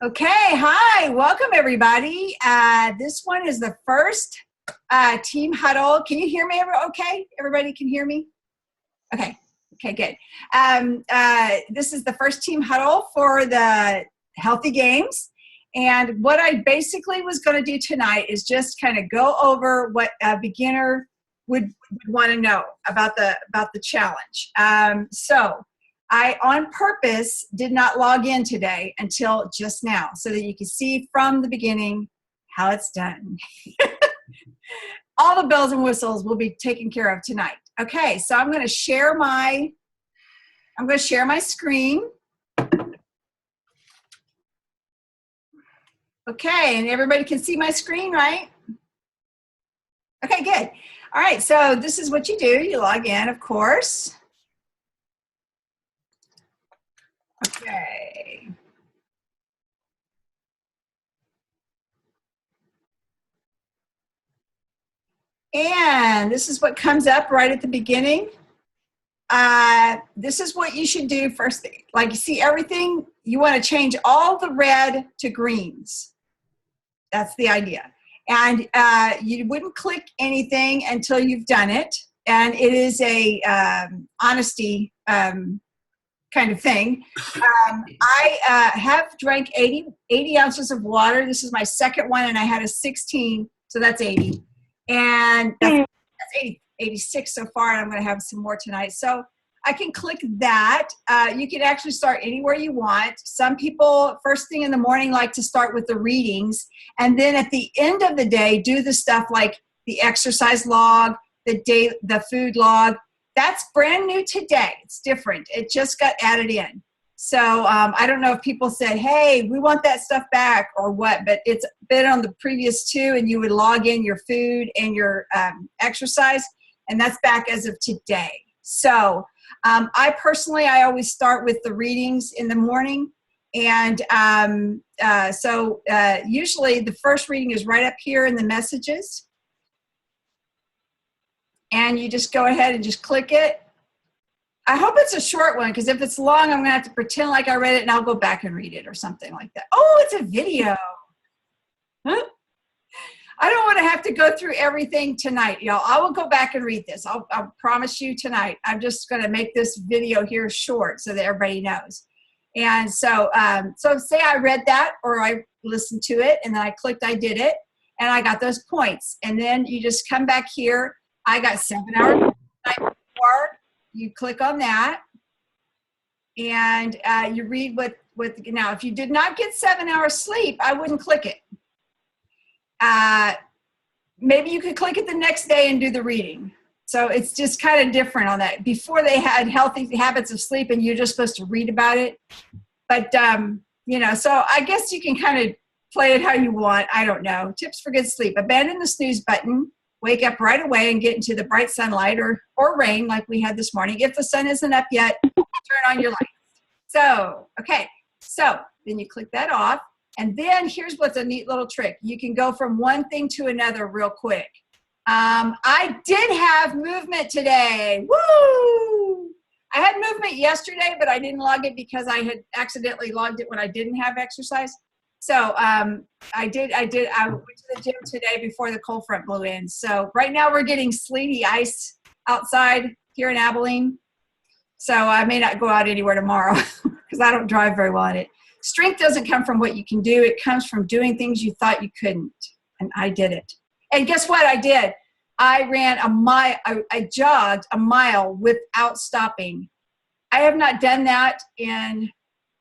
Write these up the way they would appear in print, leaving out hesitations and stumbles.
Okay, hi, welcome everybody. This one is the first team huddle. Can you hear me okay? Everybody can hear me? Okay, good. This is the first team huddle for the Healthy Games. And what I basically was going to do tonight is just kind of go over what a beginner would want to know about the challenge. So I, on purpose, did not log in today until just now so that you can see from the beginning how it's done. All the bells and whistles will be taken care of tonight. Okay, so I'm going to share my screen. Okay, and everybody can see my screen, right? Okay, good. All right, so this is what you do. You log in, of course. Okay. And this is what comes up right at the beginning. This is what you should do first. Like, you see everything, you want to change all the red to greens. That's the idea. And you wouldn't click anything until you've done it. And it is a honesty kind of thing. I have drank 80 ounces of water. This is my second one, and I had a 16, so that's 80. And that's 86 so far, and I'm going to have some more tonight. So I can click that. You can actually start anywhere you want. Some people, first thing in the morning, like to start with the readings, and then at the end of the day, do the stuff like the exercise log, the food log. That's brand new today. It's different. It just got added in. So I don't know if people said, hey, we want that stuff back or what, but it's been on the previous two, and you would log in your food and your exercise, and that's back as of today. So I personally always start with the readings in the morning. And usually the first reading is right up here in the messages. And you just go ahead and just click it. I hope it's a short one, because if it's long, I'm going to have to pretend like I read it, and I'll go back and read it or something like that. Oh, it's a video. Huh? I don't want to have to go through everything tonight, y'all. I will go back and read this. I'll promise you tonight. I'm just going to make this video here short so that everybody knows. And so say I read that, or I listened to it, and then I clicked I did it, and I got those points. And then you just come back here. I got 7 hours the night before. You click on that, and you read what now, if you did not get 7 hours sleep, I wouldn't click it. Maybe you could click it the next day and do the reading. So it's just kind of different on that. Before, they had healthy habits of sleep, and you're just supposed to read about it. But, so I guess you can kind of play it how you want. I don't know. Tips for good sleep. Abandon the snooze button. Wake up right away and get into the bright sunlight or rain like we had this morning. If the sun isn't up yet, turn on your lights. So, okay. So then you click that off. And then here's what's a neat little trick. You can go from one thing to another real quick. I did have movement today. Woo! I had movement yesterday, but I didn't log it because I had accidentally logged it when I didn't have exercise. So I went to the gym today before the cold front blew in. So right now we're getting sleety ice outside here in Abilene. So I may not go out anywhere tomorrow because I don't drive very well in it. Strength doesn't come from what you can do. It comes from doing things you thought you couldn't. And I did it. And guess what I did? I ran a mile. I jogged a mile without stopping. I have not done that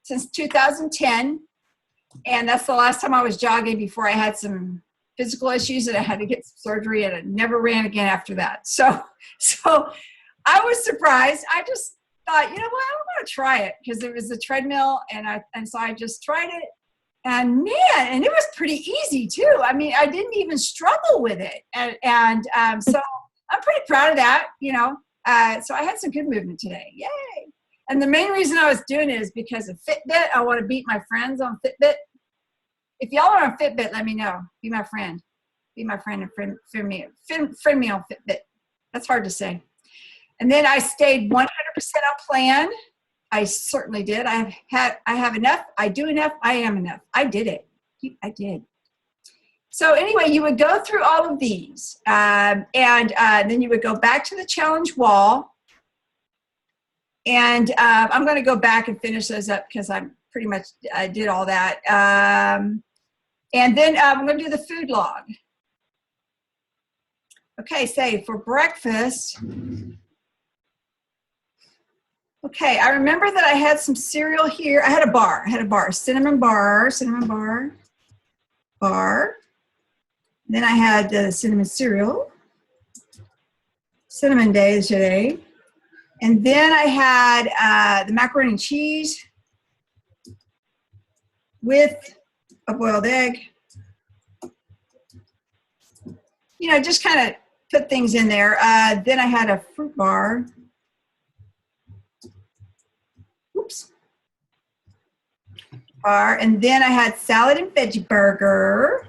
since 2010. And that's the last time I was jogging before I had some physical issues and I had to get surgery, and I never ran again after that. So I was surprised. I just thought, you know what, I'm going to try it because there was a treadmill, and so I just tried it. And man, and it was pretty easy too. I mean, I didn't even struggle with it. So I'm pretty proud of that, So I had some good movement today. Yay. And the main reason I was doing it is because of Fitbit. I want to beat my friends on Fitbit. If y'all are on Fitbit, let me know. Be my friend. Be my friend and friend me on Fitbit. That's hard to say. And then I stayed 100% on plan. I certainly did. I have enough. I do enough. I am enough. I did it. I did. So anyway, you would go through all of these, and then you would go back to the challenge wall. And I'm going to go back and finish those up because I'm pretty much I did all that. And then I'm going to do the food log. Okay, say for breakfast. Okay, I remember that I had some cereal here. I had a bar, cinnamon bar. Then I had the cinnamon cereal, cinnamon days today. And then I had the macaroni and cheese with a boiled egg. You know, just kind of put things in there. Then I had a fruit bar. Oops. And then I had salad and veggie burger.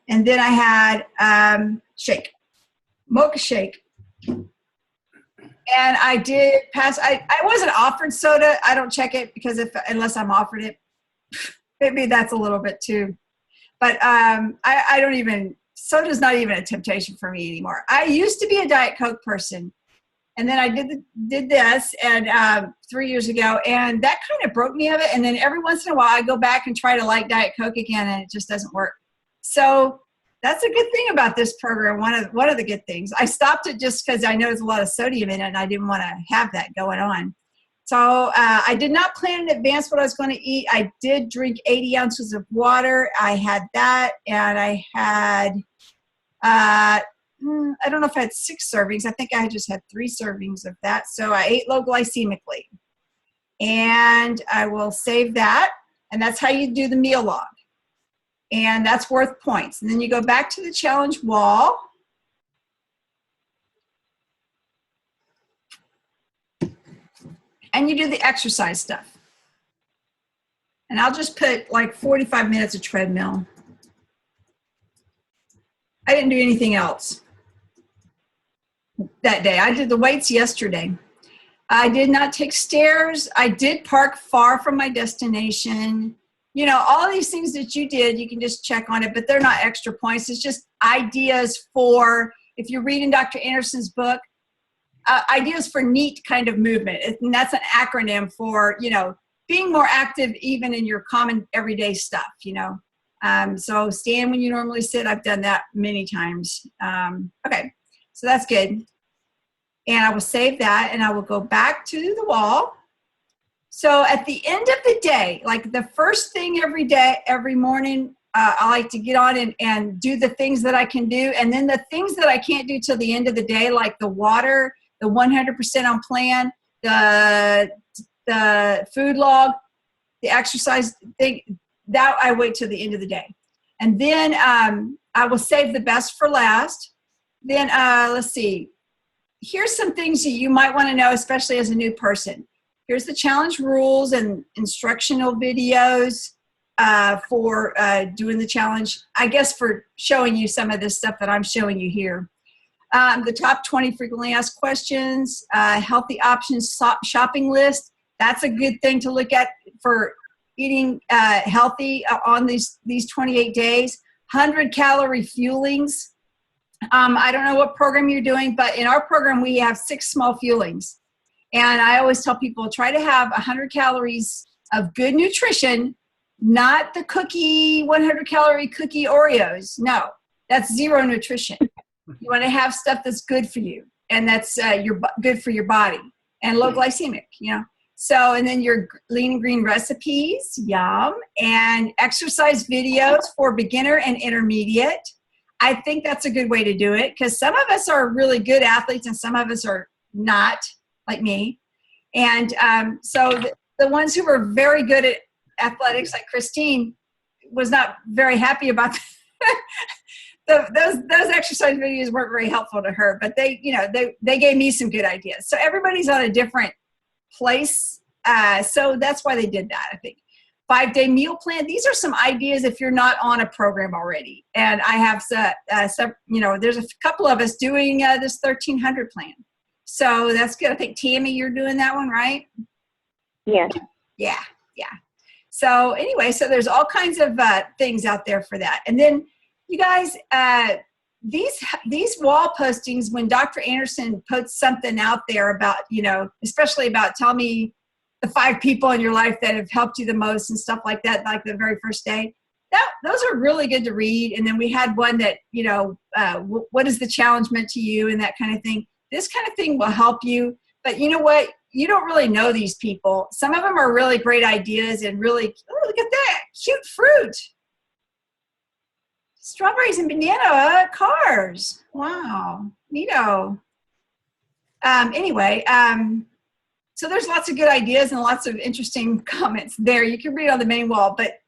And then I had shake, mocha shake. And I did pass, I wasn't offered soda. I don't check it because unless I'm offered it, maybe that's a little bit too. But I don't even, soda's not even a temptation for me anymore. I used to be a Diet Coke person. And then I did this and 3 years ago, and that kind of broke me of it. And then every once in a while I go back and try to like Diet Coke again, and it just doesn't work. So that's a good thing about this program. One of the good things. I stopped it just because I know there's a lot of sodium in it, and I didn't want to have that going on. So I did not plan in advance what I was going to eat. I did drink 80 ounces of water. I had that, and I had, I don't know if I had 6 servings. I think I just had 3 servings of that. So I ate low glycemically. And I will save that. And that's how you do the meal log. And that's worth points. And then you go back to the challenge wall. And you do the exercise stuff. And I'll just put like 45 minutes of treadmill. I didn't do anything else that day. I did the weights yesterday. I did not take stairs. I did park far from my destination. You know, all these things that you did, you can just check on it, but they're not extra points. It's just ideas for, if you're reading Dr. Anderson's book, ideas for neat kind of movement. And that's an acronym for, you know, being more active even in your common everyday stuff, you know. So stand when you normally sit. I've done that many times. Okay, so that's good. And I will save that, and I will go back to the wall. So at the end of the day, like the first thing every day, every morning, I like to get on and do the things that I can do. And then the things that I can't do till the end of the day, like the water, the 100% on plan, the food log, the exercise thing, that I wait till the end of the day. And then I will save the best for last. Then let's see. Here's some things that you might want to know, especially as a new person. Here's the challenge rules and instructional videos for doing the challenge. I guess for showing you some of this stuff that I'm showing you here. The top 20 frequently asked questions, healthy options shopping list. That's a good thing to look at for eating healthy on these 28 days. 100-calorie fuelings. I don't know what program you're doing, but in our program, we have 6 small fuelings. And I always tell people, try to have 100 calories of good nutrition, not the 100-calorie cookie Oreos. No, that's zero nutrition. You want to have stuff that's good for you, and that's good for your body, and low glycemic, you know. So, and then your lean and green recipes, yum, and exercise videos for beginner and intermediate. I think that's a good way to do it because some of us are really good athletes and some of us are not, like me. And so the ones who were very good at athletics, like Christine, was not very happy about those exercise videos weren't very helpful to her, but they gave me some good ideas. So everybody's on a different place. So that's why they did that, I think. 5-day meal plan. These are some ideas if you're not on a program already. And I have some, there's a couple of us doing this 1300 plan. So that's good. I think Tammy, you're doing that one, right? Yes. Yeah. So anyway, so there's all kinds of things out there for that. And then you guys, these wall postings, when Dr. Anderson puts something out there about, especially about tell me the 5 people in your life that have helped you the most and stuff like that, like the very first day, those are really good to read. And then we had one that, what is the challenge meant to you and that kind of thing. This kind of thing will help you. But you know what? You don't really know these people. Some of them are really great ideas and really, oh, look at that, cute fruit. Strawberries and banana cars. Wow, neato. So there's lots of good ideas and lots of interesting comments there. You can read on the main wall. But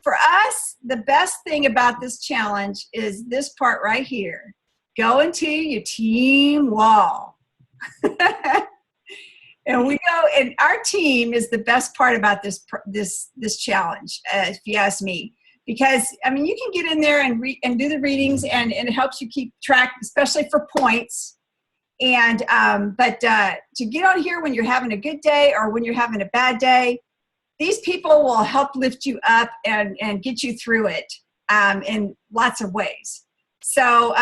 for us, the best thing about this challenge is this part right here. Go into your team wall. And we go, and our team is the best part about this challenge, if you ask me. Because, you can get in there and do the readings, and it helps you keep track, especially for points. And but to get on here when you're having a good day or when you're having a bad day, these people will help lift you up and get you through it in lots of ways. So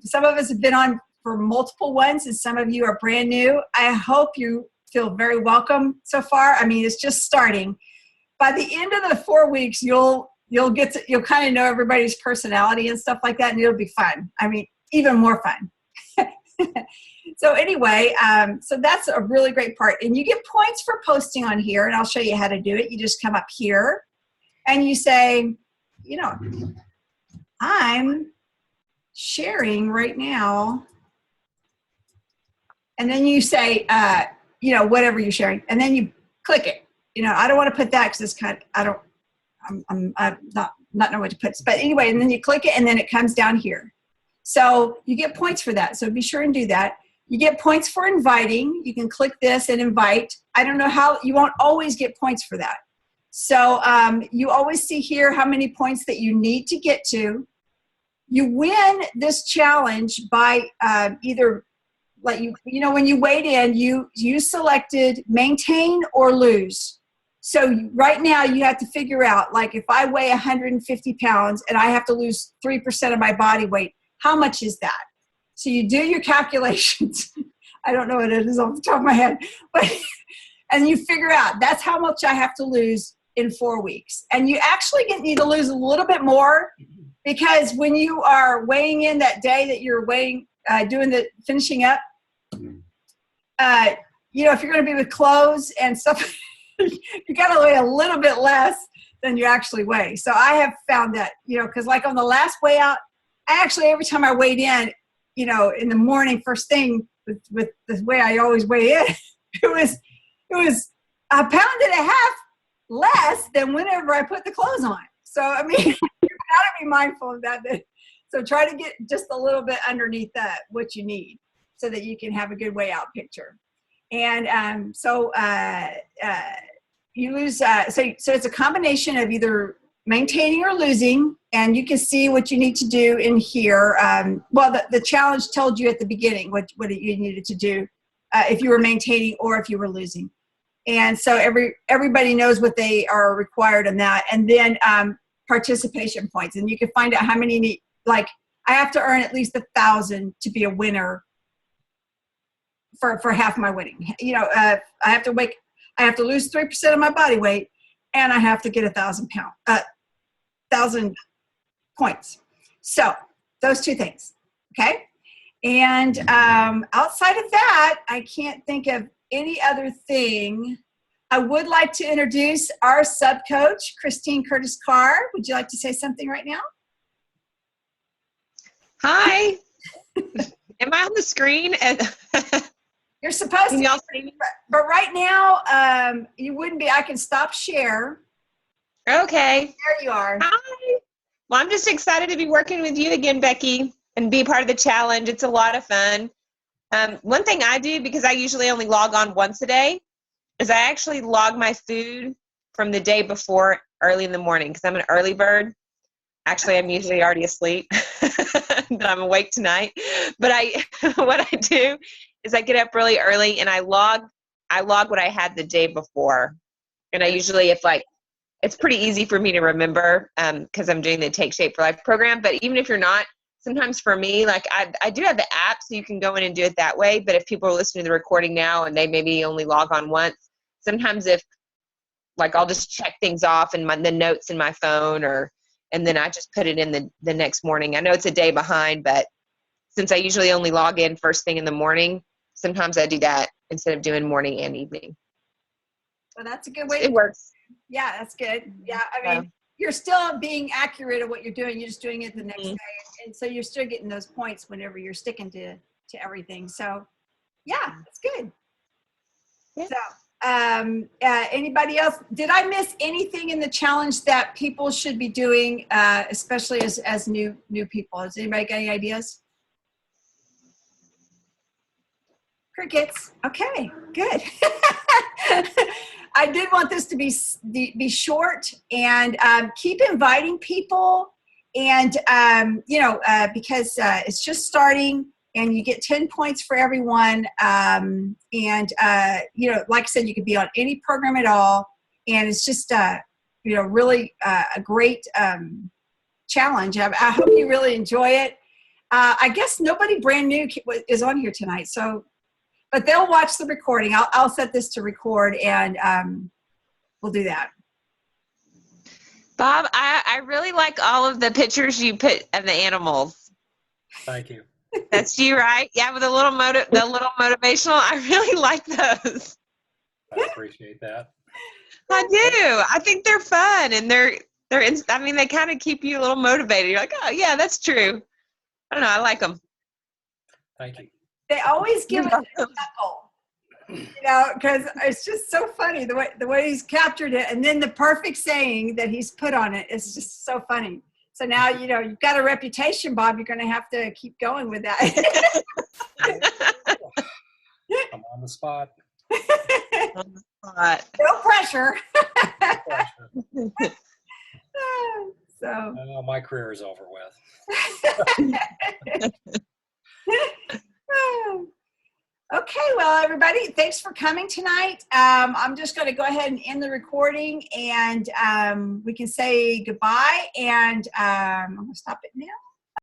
some of us have been on for multiple ones, and some of you are brand new. I hope you feel very welcome so far. It's just starting. By the end of the 4 weeks, you'll kind of know everybody's personality and stuff like that, and it'll be fun. Even more fun. So anyway, so that's a really great part. And you get points for posting on here, and I'll show you how to do it. You just come up here, and you say, I'm sharing right now. And then you say, whatever you're sharing. And then you click it. I don't want to put that because it's kind of, I'm not know what to put. But anyway, and then you click it, and then it comes down here. So you get points for that. So be sure and do that. You get points for inviting. You can click this and invite. I don't know how, you won't always get points for that. So you always see here how many points that you need to get to. You win this challenge by either, like when you weighed in, you selected maintain or lose. So right now you have to figure out, like if I weigh 150 pounds and I have to lose 3% of my body weight, how much is that? So you do your calculations. I don't know what it is off the top of my head, but and you figure out that's how much I have to lose in 4 weeks. And you actually need to lose a little bit more, because when you are weighing in that day that you're weighing, doing the finishing up, if you're going to be with clothes and stuff, you got to weigh a little bit less than you actually weigh. So I have found that, because like on the last weigh out, I actually, every time I weighed in, in the morning, first thing with the way I always weigh in, it was 1.5 pounds less than whenever I put the clothes on. So, you got to be mindful of that. So try to get just a little bit underneath that, what you need, so that you can have a good weigh out picture. And you lose, so it's a combination of either maintaining or losing, and you can see what you need to do in here. The challenge told you at the beginning what you needed to do if you were maintaining or if you were losing. And so everybody knows what they are required on that. And then participation points, and you can find out how many need, like I have to earn at least 1,000 to be a winner for half my winning. I have to lose 3% of my body weight, and I have to get 1,000 points. So those 2 things, okay? And outside of that, I can't think of any other thing. I would like to introduce our sub-coach, Christine Curtis Carr. Would you like to say something right now? Hi. Am I on the screen? You're supposed Can to, y'all see me? but right now you wouldn't be. I can stop share. Okay. There you are. Hi. Well, I'm just excited to be working with you again, Becky, and be part of the challenge. It's a lot of fun. One thing I do, because I usually only log on once a day, is I actually log my food from the day before early in the morning because I'm an early bird. Actually, I'm usually already asleep, but I'm awake tonight. But what I do is I get up really early and I log what I had the day before. And I usually, it's pretty easy for me to remember because I'm doing the Take Shape for Life program. But even if you're not, sometimes for me, like I do have the app so you can go in and do it that way. But if people are listening to the recording now and they maybe only log on once, sometimes I'll just check things off in the notes in my phone and then I just put it in the next morning. I know it's a day behind, but since I usually only log in first thing in the morning, sometimes I do that instead of doing morning and evening. Well, that's a good way. It works. Yeah, that's good. Yeah, I mean, you're still being accurate at what you're doing. You're just doing it the next day. And so you're still getting those points whenever you're sticking to everything. So, yeah, that's good. Yeah. So, anybody else? Did I miss anything in the challenge that people should be doing, especially as new people? Has anybody got any ideas? Crickets. Okay, good. I did want this to be short and keep inviting people, and because it's just starting. And you get 10 points for everyone. And, like I said, you could be on any program at all. And it's just, really a great challenge. I hope you really enjoy it. I guess nobody brand new is on here tonight. So, but they'll watch the recording. I'll set this to record and we'll do that. Bob, I really like all of the pictures you put of the animals. Thank you. That's you, right? Yeah, with the little motivational. I really like those. I appreciate that. I do. I think they're fun, and they kind of keep you a little motivated. You're like, oh yeah, that's true. I don't know. I like them. Thank you. They always give it a chuckle, because it's just so funny the way he's captured it, and then the perfect saying that he's put on it is just so funny. So now, you've got a reputation, Bob. You're going to have to keep going with that. I'm on the spot. No pressure. So. My career is over with. Okay, well, everybody, thanks for coming tonight. I'm just going to go ahead and end the recording, and we can say goodbye, and I'm going to stop it now.